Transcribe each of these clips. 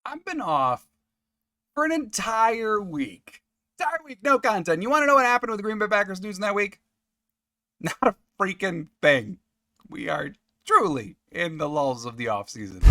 I've been off for an entire week. Entire week, no content. You want to know what happened with the Green Bay Packers news in that week? Not a freaking thing. We are truly in the lulls of the offseason.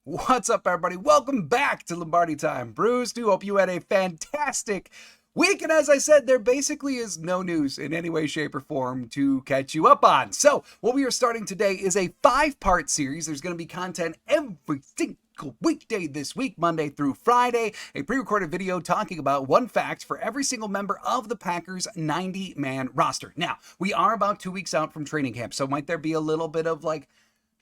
What's up, everybody? Welcome back to Lombardi Time Brews. Do hope you had a fantastic week. And as I said, there basically is no news in any way, shape, or form to catch you up on. So, what we are starting today is a 5-part series. There's going to be content every single weekday this week, Monday through Friday. A pre-recorded video talking about one fact for every single member of the Packers 90-man roster. Now, we are about 2 weeks out from training camp, so might there be a little bit of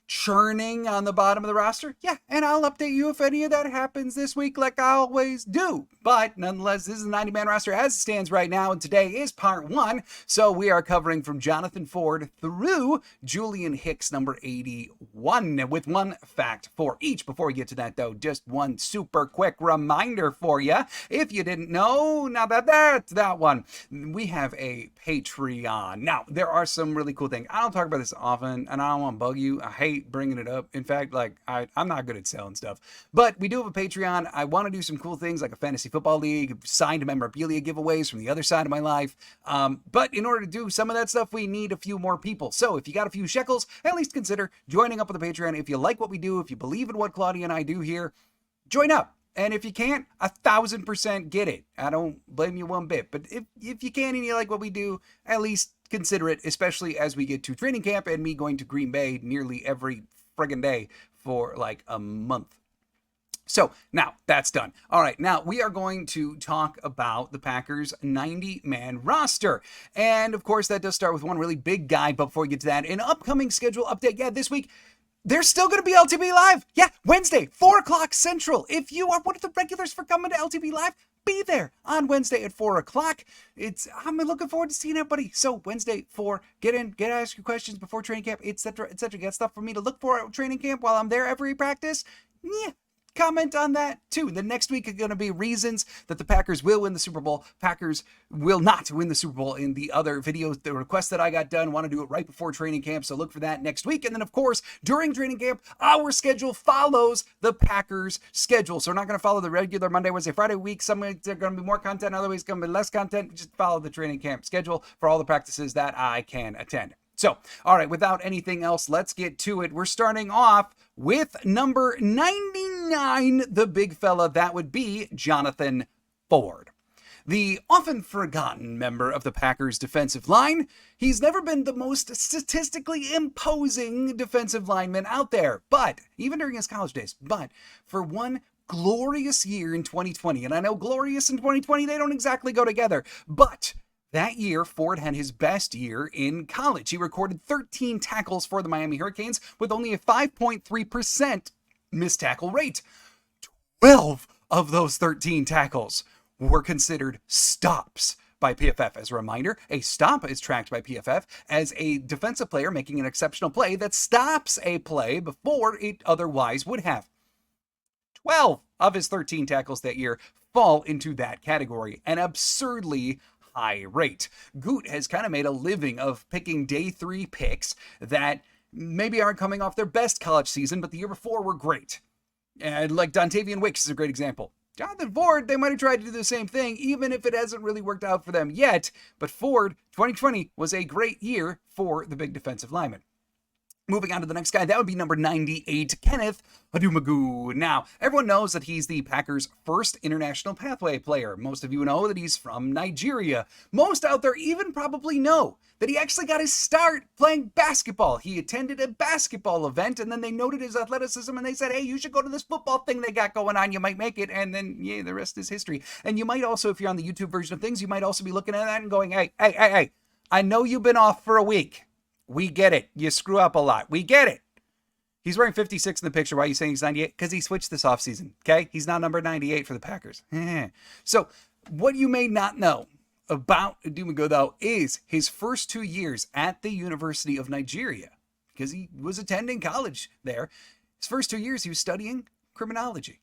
churning on the bottom of the roster? Yeah, and I'll update you if any of that happens this week like I always do. But nonetheless, this is the 90-man roster as it stands right now, and today is part 1. So we are covering from Jonathan Ford through Julian Hicks, number 81, with one fact for each. Before we get to that, though, just one super quick reminder for you. If you didn't know, now that's that one. We have a Patreon. Now, there are some really cool things. I don't talk about this often, and I don't want to bug you. I hate bringing it up. In fact, I'm not good at selling stuff, but we do have a Patreon. I want to do some cool things like a fantasy football league, signed memorabilia giveaways from the other side of my life. But in order to do some of that stuff, we need a few more people. So if you got a few shekels, at least consider joining up with the Patreon. If you like what we do, if you believe in what Claudia and I do here, join up. And if you can't, 1,000% get it. I don't blame you one bit. But if you can and you like what we do, at least consider it, especially as we get to training camp and me going to Green Bay nearly every friggin' day for like a month. So now that's done. All right, now we are going to talk about the Packers 90-man roster. And of course, that does start with one really big guy. But before we get to that, an upcoming schedule update. Yeah, this week, there's still going to be LTB Live. Yeah, Wednesday, 4 o'clock Central. If you are one of the regulars for coming to LTB Live, be there on Wednesday at 4 o'clock. I'm looking forward to seeing everybody. So Wednesday, 4, get in, get ask your questions before training camp, etc., etc. Get stuff for me to look for at training camp while I'm there every practice. Yeah. Comment on that too. The next week is going to be reasons that the Packers will win the Super Bowl. Packers will not win the Super Bowl in the other videos, the requests that I got done. Want to do it right before training camp, so look for that next week. And then, of course, during training camp, our schedule follows the Packers' schedule. So we're not going to follow the regular Monday, Wednesday, Friday week. Some weeks there's going to be more content, other weeks going to be less content. Just follow the training camp schedule for all the practices that I can attend. So, all right, without anything else, let's get to it. We're starting off with number 99, the big fella. That would be Jonathan Ford. The often forgotten member of the Packers defensive line, he's never been the most statistically imposing defensive lineman out there, but even during his college days, but for one glorious year in 2020, and I know glorious and 2020, they don't exactly go together, but that year, Ford had his best year in college. He recorded 13 tackles for the Miami Hurricanes with only a 5.3% missed tackle rate. 12 of those 13 tackles were considered stops by PFF. As a reminder, a stop is tracked by PFF as a defensive player making an exceptional play that stops a play before it otherwise would have. 12 of his 13 tackles that year fall into that category, an absurdly high rate. Goot has kind of made a living of picking day 3 picks that maybe aren't coming off their best college season, but the year before were great. And like Dontavian Wicks is a great example. Jonathan Ford, they might have tried to do the same thing, even if it hasn't really worked out for them yet. But Ford, 2020 was a great year for the big defensive lineman. Moving on to the next guy, that would be number 98, Kenneth Adumu. Now, everyone knows that he's the Packers' first international pathway player. Most of you know that he's from Nigeria. Most out there even probably know that he actually got his start playing basketball. He attended a basketball event, and then they noted his athleticism, and they said, hey, you should go to this football thing they got going on. You might make it, and then, yeah, the rest is history. And you might also, if you're on the YouTube version of things, you might also be looking at that and going, hey, I know you've been off for a week. We get it. You screw up a lot. We get it. He's wearing 56 in the picture. Why are you saying he's 98? Because he switched this offseason, okay? He's now number 98 for the Packers. So what you may not know about Adumu, though, is his first 2 years at the University of Nigeria, because he was attending college there. His first 2 years, he was studying criminology.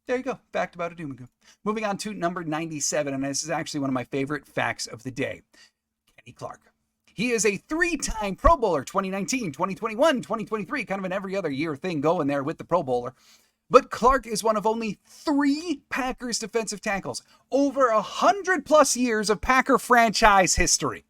There you go. Fact about Adumu. Moving on to number 97, and this is actually one of my favorite facts of the day. Kenny Clark. He is a 3-time Pro Bowler, 2019, 2021, 2023, kind of an every other year thing going there with the Pro Bowler. But Clark is one of only 3 Packers defensive tackles over 100+ years of Packer franchise history.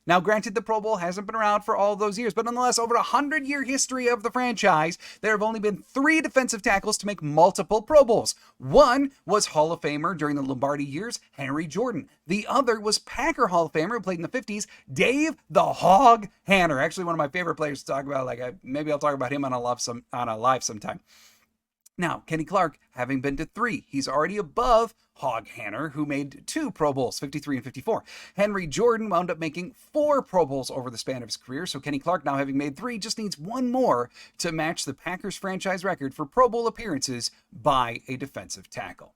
Now, granted, the Pro Bowl hasn't been around for all those years, but nonetheless, over 100-year history of the franchise, there have only been 3 defensive tackles to make multiple Pro Bowls. One was Hall of Famer during the Lombardi years, Henry Jordan. The other was Packer Hall of Famer who played in the 50s, Dave the Hog Hanner. Actually, one of my favorite players to talk about. Maybe I'll talk about him on a live sometime. Now, Kenny Clark, having been to 3, he's already above Hog Hanner, who made 2 Pro Bowls, 53 and 54. Henry Jordan wound up making 4 Pro Bowls over the span of his career, so Kenny Clark, now having made 3, just needs 1 more to match the Packers franchise record for Pro Bowl appearances by a defensive tackle.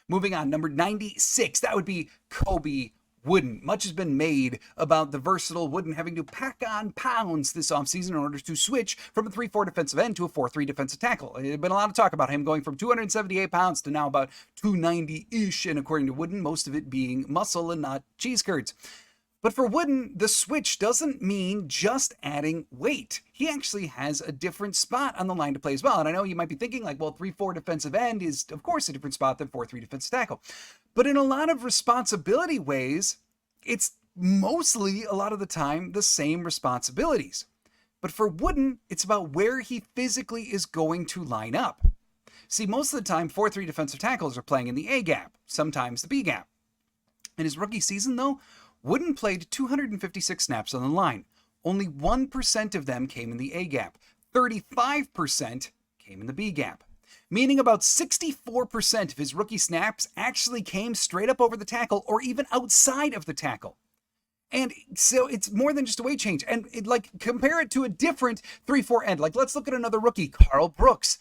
Moving on, number 96, that would be Kobe Wooden. Much has been made about the versatile Wooden having to pack on pounds this offseason in order to switch from a 3-4 defensive end to a 4-3 defensive tackle. There's been a lot of talk about him going from 278 pounds to now about 290-ish, and according to Wooden, most of it being muscle and not cheese curds. But for Wooden, the switch doesn't mean just adding weight. He actually has a different spot on the line to play as well. And I know you might be thinking 3-4 defensive end is, of course, a different spot than 4-3 defensive tackle. But in a lot of responsibility ways, it's mostly, a lot of the time, the same responsibilities. But for Wooden, it's about where he physically is going to line up. See, most of the time, 4-3 defensive tackles are playing in the A gap, sometimes the B gap. In his rookie season, though, Wooden played 256 snaps on the line. Only 1% of them came in the A gap. 35% came in the B gap. Meaning about 64% of his rookie snaps actually came straight up over the tackle or even outside of the tackle. And so it's more than just a weight change. And compare it to a different 3-4 end. Let's look at another rookie, Carl Brooks.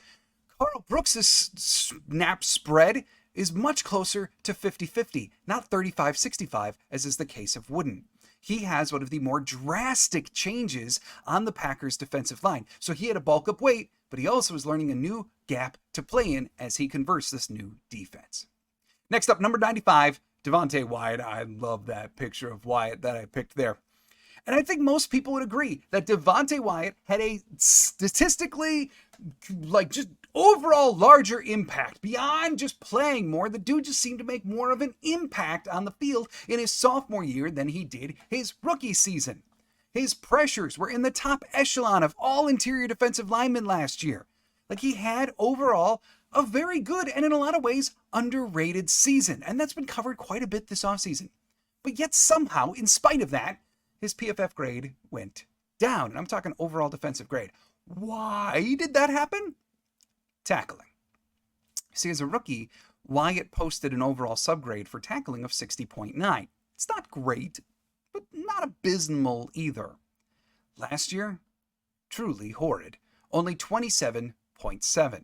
Carl Brooks' snap spread is much closer to 50-50, not 35-65, as is the case of Wooden. He has one of the more drastic changes on the Packers' defensive line. So he had to bulk up weight, but he also is learning a new gap to play in as he converts this new defense. Next up, number 95, Devonte Wyatt. I love that picture of Wyatt that I picked there. And I think most people would agree that Devonte Wyatt had a statistically, just overall larger impact beyond just playing more. The dude just seemed to make more of an impact on the field in his sophomore year than he did his rookie season. His pressures were in the top echelon of all interior defensive linemen last year. He had overall a very good and in a lot of ways underrated season. And that's been covered quite a bit this offseason. But yet somehow, in spite of that, his PFF grade went down. And I'm talking overall defensive grade. Why did that happen? Tackling. See, as a rookie, Wyatt posted an overall subgrade for tackling of 60.9. It's not great, but not abysmal either. Last year, truly horrid. Only 27.7.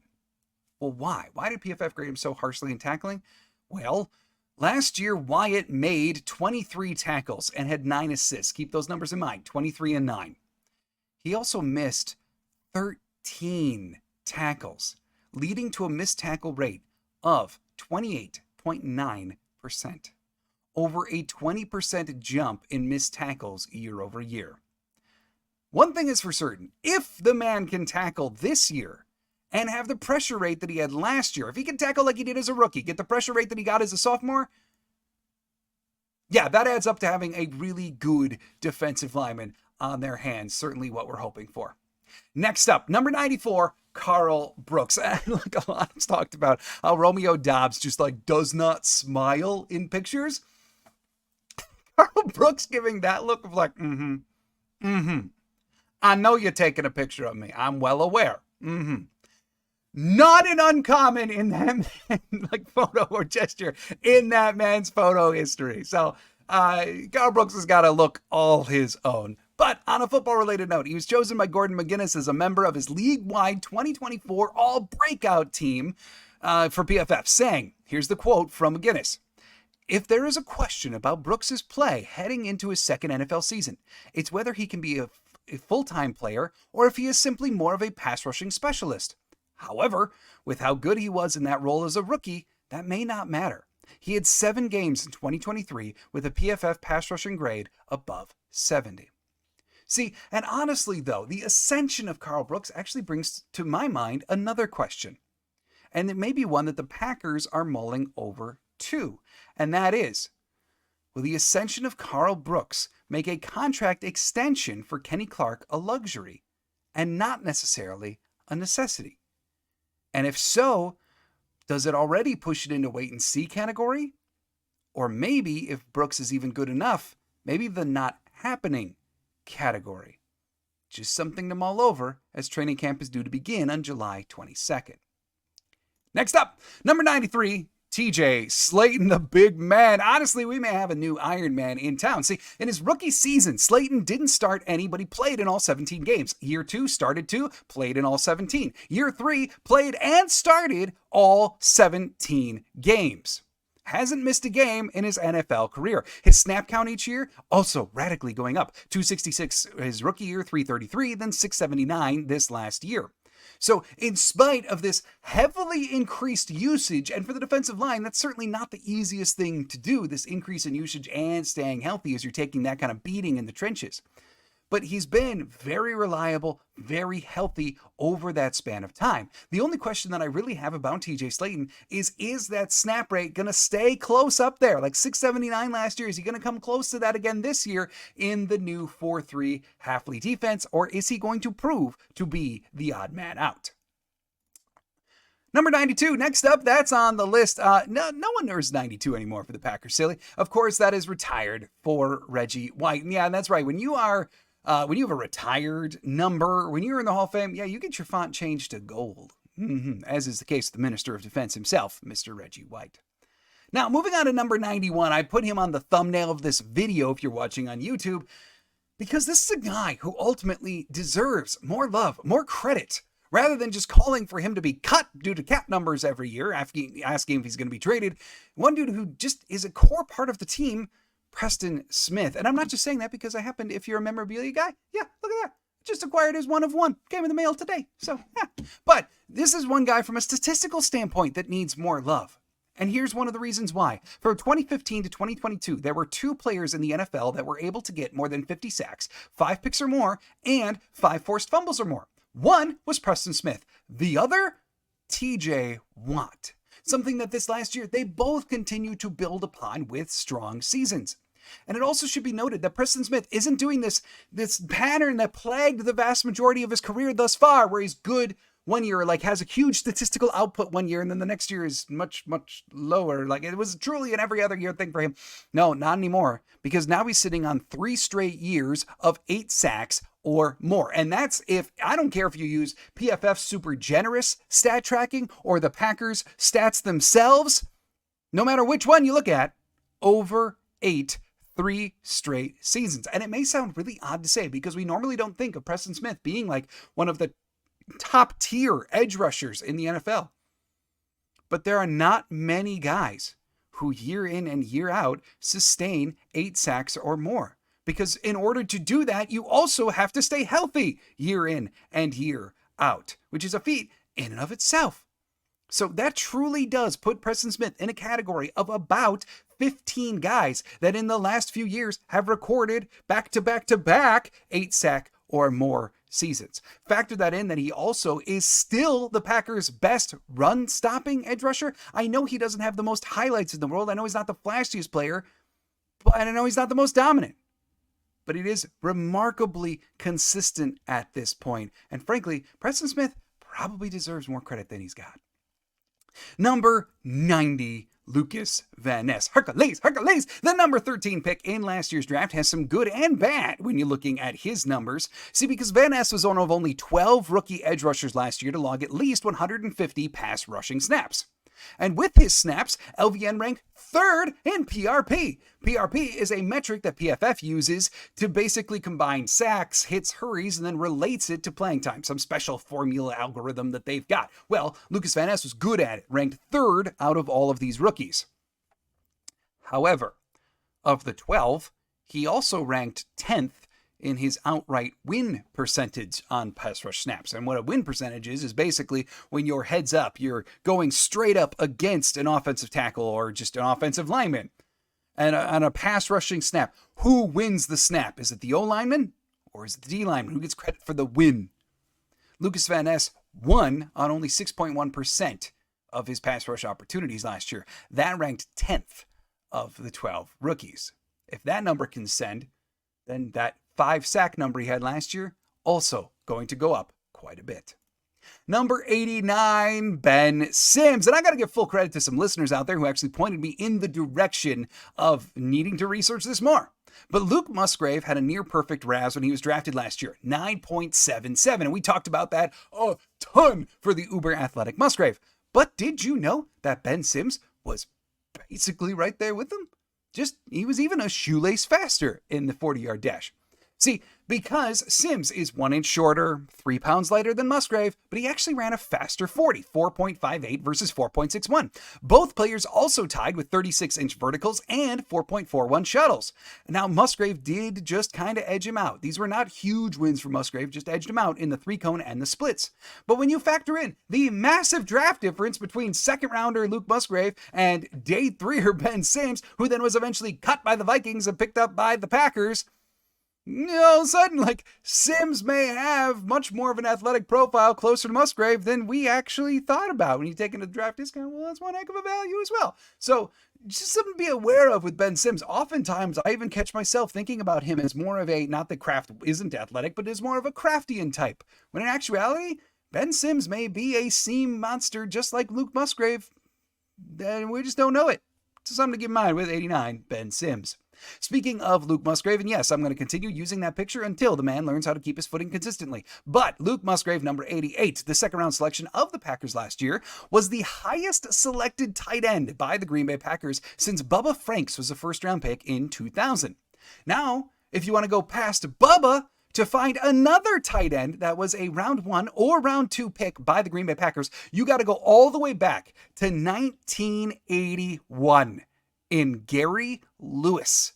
Well, why? Why did PFF grade him so harshly in tackling? Well, last year, Wyatt made 23 tackles and had 9 assists. Keep those numbers in mind, 23 and 9. He also missed 13 tackles, leading to a missed tackle rate of 28.9%. Over a 20% jump in missed tackles year over year. One thing is for certain, if the man can tackle this year and have the pressure rate that he had last year, if he can tackle like he did as a rookie, get the pressure rate that he got as a sophomore, yeah, that adds up to having a really good defensive lineman on their hands. Certainly what we're hoping for. Next up, number 94, Carl Brooks. Like a lot is talked about how Romeo Dobbs just does not smile in pictures. Carl Brooks giving that look of I know you're taking a picture of me. I'm well aware. Not an uncommon in that man, photo or gesture in that man's photo history. So Carl Brooks has got a look all his own. But on a football-related note, he was chosen by Gordon McGuinness as a member of his league-wide 2024 All-Breakout team for PFF, saying, here's the quote from McGuinness, "If there is a question about Brooks' play heading into his second NFL season, it's whether he can be a full-time player or if he is simply more of a pass-rushing specialist. However, with how good he was in that role as a rookie, that may not matter. He had 7 games in 2023 with a PFF pass-rushing grade above 70. See, and honestly though, the ascension of Karl Brooks actually brings to my mind another question. And it may be one that the Packers are mulling over too. And that is, will the ascension of Karl Brooks make a contract extension for Kenny Clark a luxury and not necessarily a necessity? And if so, does it already push it into wait and see category? Or maybe, if Brooks is even good enough, maybe the not happening category. Just something to mull over as training camp is due to begin on July 22nd. Next up, number 93, TJ Slayton, the big man. Honestly, we may have a new Iron Man in town. See, in his rookie season, Slayton didn't start any, but he played in all 17 games. Year 2, started 2, played in all 17. Year 3, played and started all 17 games. Hasn't missed a game in his NFL career. His snap count each year also radically going up. 266 his rookie year, 333, then 679 this last year. So in spite of this heavily increased usage, and for the defensive line, that's certainly not the easiest thing to do, this increase in usage and staying healthy as you're taking that kind of beating in the trenches. But he's been very reliable, very healthy over that span of time. The only question that I really have about TJ Slayton is that snap rate going to stay close up there? Like 679 last year, is he going to come close to that again this year in the new 4-3 Halfley defense, or is he going to prove to be the odd man out? Number 92, next up, that's on the list. No one wears 92 anymore for the Packers, silly. Of course, that is retired for Reggie White. And yeah, that's right. When you have a retired number, when you're in the Hall of Fame, yeah, you get your font changed to gold, as is the case with the Minister of Defense himself, Mr. Reggie White. Now, moving on to number 91, I put him on the thumbnail of this video if you're watching on YouTube, because this is a guy who ultimately deserves more love, more credit, rather than just calling for him to be cut due to cap numbers every year, asking if he's going to be traded. One dude who just is a core part of the team, Preston Smith. And I'm not just saying that because I happen, if you're a memorabilia guy, yeah, look at that. Just acquired his 1 of 1. Came in the mail today. So, yeah. But this is one guy from a statistical standpoint that needs more love. And here's one of the reasons why. From 2015 to 2022, there were 2 players in the NFL that were able to get more than 50 sacks, 5 picks or more, and 5 forced fumbles or more. One was Preston Smith. The other, TJ Watt. Something that this last year, they both continue to build upon with strong seasons. And it also should be noted that Preston Smith isn't doing this pattern that plagued the vast majority of his career thus far, where he's good one year, like has a huge statistical output one year, and then the next year is much, much lower. Like it was truly an every other year thing for him. No, not anymore, because now he's sitting on 3 straight years of 8 sacks or more. And that's I don't care if you use PFF's super generous stat tracking or the Packers stats themselves, no matter which one you look at, over 3 straight seasons. And it may sound really odd to say because we normally don't think of Preston Smith being like one of the top tier edge rushers in the NFL. But there are not many guys who year in and year out sustain 8 sacks or more. Because in order to do that, you also have to stay healthy year in and year out, which is a feat in and of itself. So that truly does put Preston Smith in a category of about 15 guys that in the last few years have recorded back-to-back 8 sack or more seasons. Factor that in that he also is still the Packers' best run-stopping edge rusher. I know he doesn't have the most highlights in the world. I know he's not the flashiest player, but I know he's not the most dominant. But it is remarkably consistent at this point. And frankly, Preston Smith probably deserves more credit than he's got. Number 90, Lucas Van Ness. Hercules. The number 13 pick in last year's draft has some good and bad when you're looking at his numbers. See, because Van Ness was one of only 12 rookie edge rushers last year to log at least 150 pass rushing snaps. And with his snaps, LVN ranked 3rd in PRP. PRP is a metric that PFF uses to basically combine sacks, hits, hurries, and then relates it to playing time, some special formula algorithm that they've got. Well, Lucas Van Ness was good at it, ranked 3rd out of all of these rookies. However, of the 12, he also ranked 10th in his outright win percentage on pass rush snaps. And what a win percentage is basically when you're heads up, you're going straight up against an offensive tackle or just an offensive lineman. And on a pass rushing snap, who wins the snap? Is it the O-lineman or is it the D lineman? Who gets credit for the win? Lucas Van Ness won on only 6.1% of his pass rush opportunities last year. That ranked 10th of the 12 rookies. If that number can send, then that 5 sack number he had last year also going to go up quite a bit. Number 89, Ben Sims. And I got to give full credit to some listeners out there who actually pointed me in the direction of needing to research this more. But Luke Musgrave had a near-perfect RAS when he was drafted last year, 9.77. And we talked about that a ton for the uber-athletic Musgrave. But did you know that Ben Sims was basically right there with him? He was even a shoelace faster in the 40-yard dash. See, because Sims is 1 inch shorter, 3 pounds lighter than Musgrave, but he actually ran a faster 40, 4.58 versus 4.61. Both players also tied with 36-inch verticals and 4.41 shuttles. Now, Musgrave did just kind of edge him out. These were not huge wins for Musgrave, just edged him out in the 3-cone and the splits. But when you factor in the massive draft difference between second-rounder Luke Musgrave and day 3er Ben Sims, who then was eventually cut by the Vikings and picked up by the Packers, all of a sudden, Sims may have much more of an athletic profile closer to Musgrave than we actually thought about. When you take into the draft discount, well, that's one heck of a value as well. So just something to be aware of with Ben Sims. Oftentimes, I even catch myself thinking about him as more of a, not that Kraft isn't athletic, but is more of a Craftian type. When in actuality, Ben Sims may be a seam monster just like Luke Musgrave. And we just don't know it. So something to keep in mind with 89, Ben Sims. Speaking of Luke Musgrave, and yes, I'm going to continue using that picture until the man learns how to keep his footing consistently. But Luke Musgrave, number 88, the second-round selection of the Packers last year, was the highest selected tight end by the Green Bay Packers since Bubba Franks was a first-round pick in 2000. Now, if you want to go past Bubba to find another tight end that was a round 1 or round 2 pick by the Green Bay Packers, you got to go all the way back to 1981. In Gary Lewis.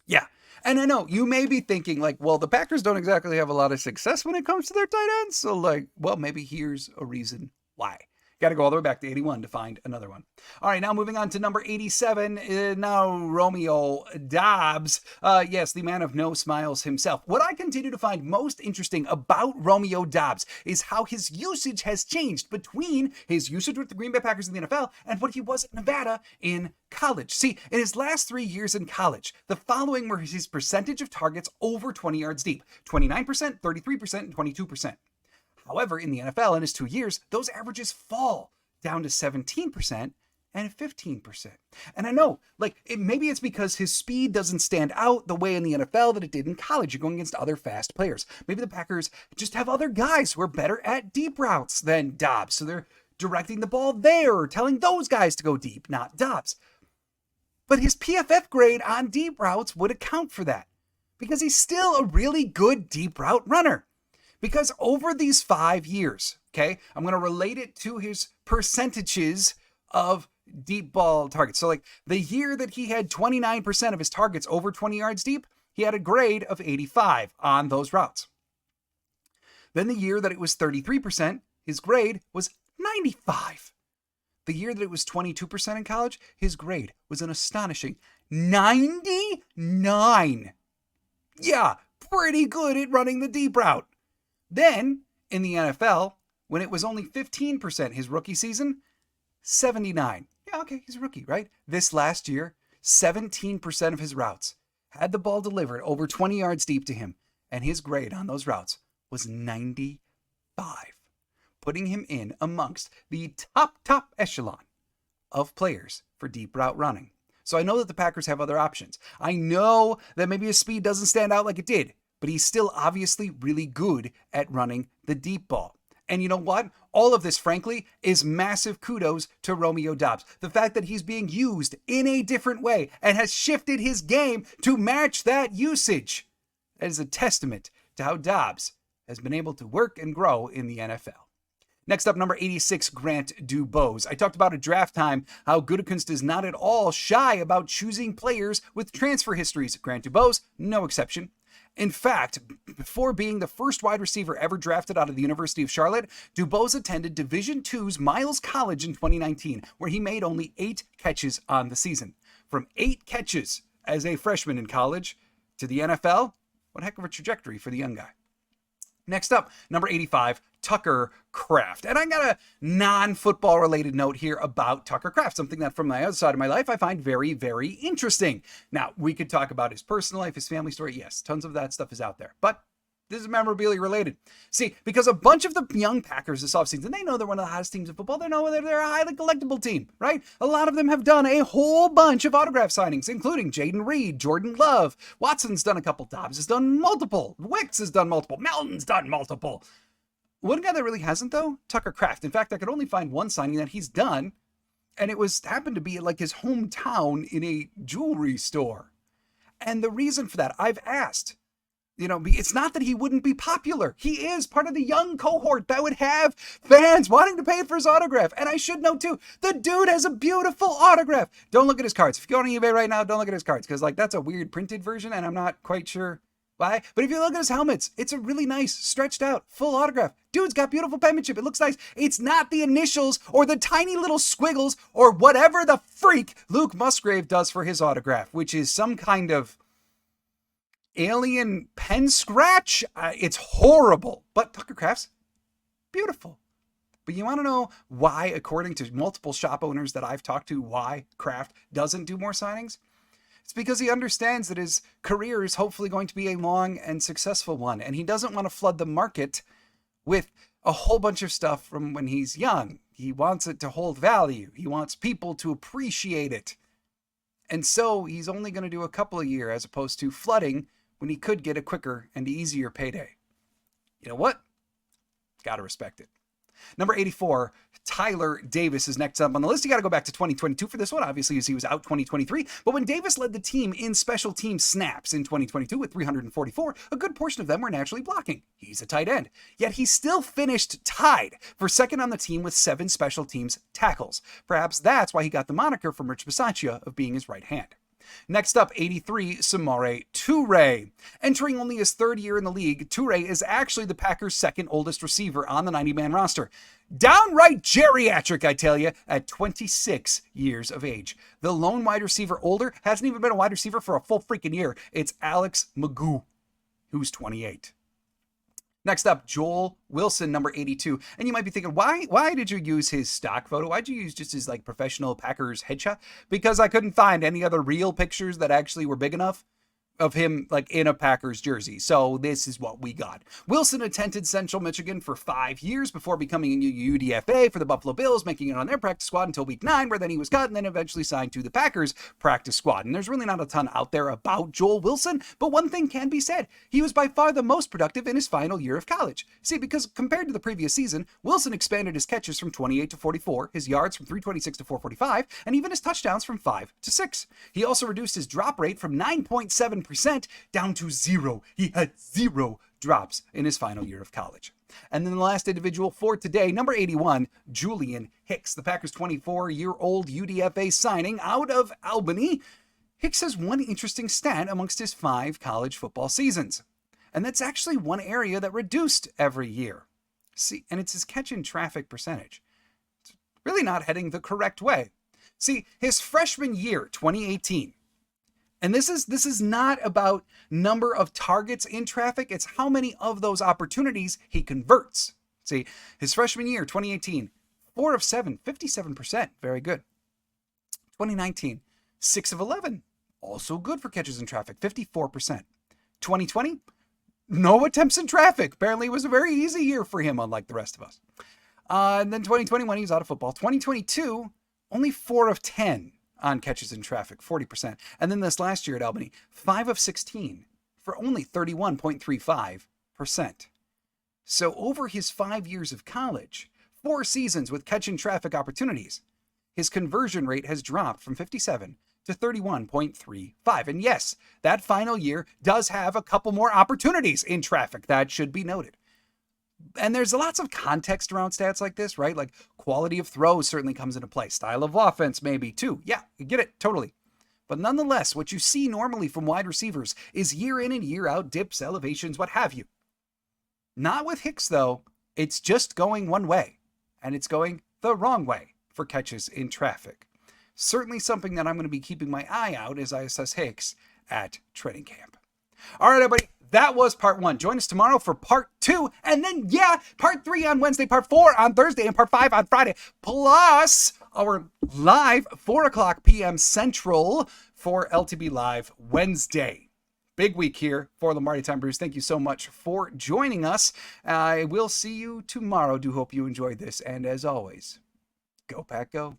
Yeah. And I know you may be thinking well, the Packers don't exactly have a lot of success when it comes to their tight ends. So well, maybe here's a reason why. Got to go all the way back to 81 to find another one. All right, now moving on to number 87. Now Romeo Bos. Yes, the man of no smiles himself. What I continue to find most interesting about Romeo Bos is how his usage has changed between his usage with the Green Bay Packers in the NFL and what he was at Nevada in college. See, in his last 3 years in college, the following were his percentage of targets over 20 yards deep: 29%, 33%, and 22%. However, in the NFL in his 2 years, those averages fall down to 17% and 15%. And I know, maybe it's because his speed doesn't stand out the way in the NFL that it did in college. You're going against other fast players. Maybe the Packers just have other guys who are better at deep routes than Dobbs. So they're directing the ball there, telling those guys to go deep, not Dobbs. But his PFF grade on deep routes would account for that, because he's still a really good deep route runner. Because over these 5 years, okay, I'm going to relate it to his percentages of deep ball targets. So the year that he had 29% of his targets over 20 yards deep, he had a grade of 85 on those routes. Then the year that it was 33%, his grade was 95. The year that it was 22% in college, his grade was an astonishing 99. Yeah, pretty good at running the deep route. Then, in the NFL, when it was only 15% his rookie season, 79. Yeah, okay, he's a rookie, right? This last year, 17% of his routes had the ball delivered over 20 yards deep to him, and his grade on those routes was 95, putting him in amongst the top echelon of players for deep route running. So I know that the Packers have other options. I know that maybe his speed doesn't stand out like it did, but he's still obviously really good at running the deep ball. And you know what? All of this, frankly, is massive kudos to Romeo Bos. The fact that he's being used in a different way and has shifted his game to match that usage. That is a testament to how Dobbs has been able to work and grow in the NFL. Next up, number 86, Grant Dubose. I talked about at draft time how Gutekunst is not at all shy about choosing players with transfer histories. Grant Dubose, no exception. In fact, before being the first wide receiver ever drafted out of the University of Charlotte, Dubose attended Division II's Miles College in 2019, where he made only 8 catches on the season. From 8 catches as a freshman in college to the NFL, What a heck of a trajectory for the young guy. Next up, number 85, Tucker Kraft. And I got a non-football related note here about Tucker Kraft, something that from my other side of my life I find very, very interesting. Now, we could talk about his personal life, his family story. Yes, tons of that stuff is out there. But this is memorabilia related. See, because a bunch of the young Packers this offseason, they know they're one of the hottest teams in football. They know they're a highly collectible team, right? A lot of them have done a whole bunch of autograph signings, including Jaden Reed, Jordan Love. Watson's done a couple. Dobbs has done multiple. Wicks has done multiple. Melton's done multiple. One guy that really hasn't, though, Tucker Kraft. In fact, I could only find one signing that he's done, and it happened to be like his hometown in a jewelry store. And the reason for that, I've asked. It's not that he wouldn't be popular. He is part of the young cohort that would have fans wanting to pay for his autograph. And I should know, too, the dude has a beautiful autograph. Don't look at his cards. If you go on eBay right now, don't look at his cards, because that's a weird printed version, and I'm not quite sure why. But if you look at his helmets, it's a really nice, stretched out, full autograph. Dude's got beautiful penmanship. It looks nice. It's not the initials or the tiny little squiggles or whatever the freak Luke Musgrave does for his autograph, which is some kind of alien pen scratch. It's horrible, but Tucker Kraft's beautiful. But you want to know why, according to multiple shop owners that I've talked to, why Kraft doesn't do more signings? It's because he understands that his career is hopefully going to be a long and successful one, and he doesn't want to flood the market with a whole bunch of stuff from when he's young. He wants it to hold value. He wants people to appreciate it. And so he's only going to do a couple a year as opposed to flooding when he could get a quicker and easier payday. You know what? Gotta respect it. Number 84, Tyler Davis is next up on the list. You got to go back to 2022 for this one, obviously, as he was out 2023. But when Davis led the team in special team snaps in 2022 with 344, a good portion of them were naturally blocking. He's a tight end. Yet he still finished tied for second on the team with 7 special teams tackles. Perhaps that's why he got the moniker from Rich Bisaccia of being his right hand. Next up, 83, Samori Toure. Entering only his third year in the league, Toure is actually the Packers' second oldest receiver on the 90-man roster. Downright geriatric, I tell you, at 26 years of age. The lone wide receiver older hasn't even been a wide receiver for a full freaking year. It's Alex Magoo, who's 28. Next up, Joel Wilson, number 82. And you might be thinking, why did you use his stock photo? Why'd you use just his professional Packers headshot? Because I couldn't find any other real pictures that actually were big enough of him in a Packers jersey. So this is what we got. Wilson attended Central Michigan for 5 years before becoming a UDFA for the Buffalo Bills, making it on their practice squad until week 9, where then he was cut and then eventually signed to the Packers practice squad. And there's really not a ton out there about Joel Wilson, but one thing can be said. He was by far the most productive in his final year of college. See, because compared to the previous season, Wilson expanded his catches from 28 to 44, his yards from 326 to 445, and even his touchdowns from 5 to 6. He also reduced his drop rate from 9.7% down to 0. He had 0 drops in his final year of college. And then the last individual for today, number 81, Julian Hicks, the Packers' 24-year-old UDFA signing out of Albany. Hicks has one interesting stat amongst his 5 college football seasons. And that's actually one area that reduced every year. See, and it's his catch in traffic percentage. It's really not heading the correct way. See, his freshman year, 2018, and this is not about number of targets in traffic. It's how many of those opportunities he converts. See, his freshman year, 2018, 4 of 7, 57%. Very good. 2019, 6 of 11. Also good for catches in traffic, 54%. 2020, no attempts in traffic. Apparently it was a very easy year for him, unlike the rest of us. And then 2021, he was out of football. 2022, only 4 of 10. On catches in traffic, 40%. And then this last year at Albany, 5 of 16 for only 31.35%. So over his 5 years of college, 4 seasons with catch in traffic opportunities, his conversion rate has dropped from 57 to 31.35. And yes, that final year does have a couple more opportunities in traffic. That should be noted. And there's lots of context around stats like this, right? Like quality of throws certainly comes into play. Style of offense maybe too. Yeah, you get it, totally. But nonetheless, what you see normally from wide receivers is year in and year out dips, elevations, what have you. Not with Hicks, though. It's just going one way. And it's going the wrong way for catches in traffic. Certainly something that I'm going to be keeping my eye out as I assess Hicks at training camp. All right, everybody. That was part 1. Join us tomorrow for part 2. And then, part 3 on Wednesday, part 4 on Thursday, and part 5 on Friday. Plus our live 4 o'clock p.m. Central for LTB Live Wednesday. Big week here for Lombardi Time Brews. Thank you so much for joining us. I will see you tomorrow. Do hope you enjoyed this. And as always, go Pack Go.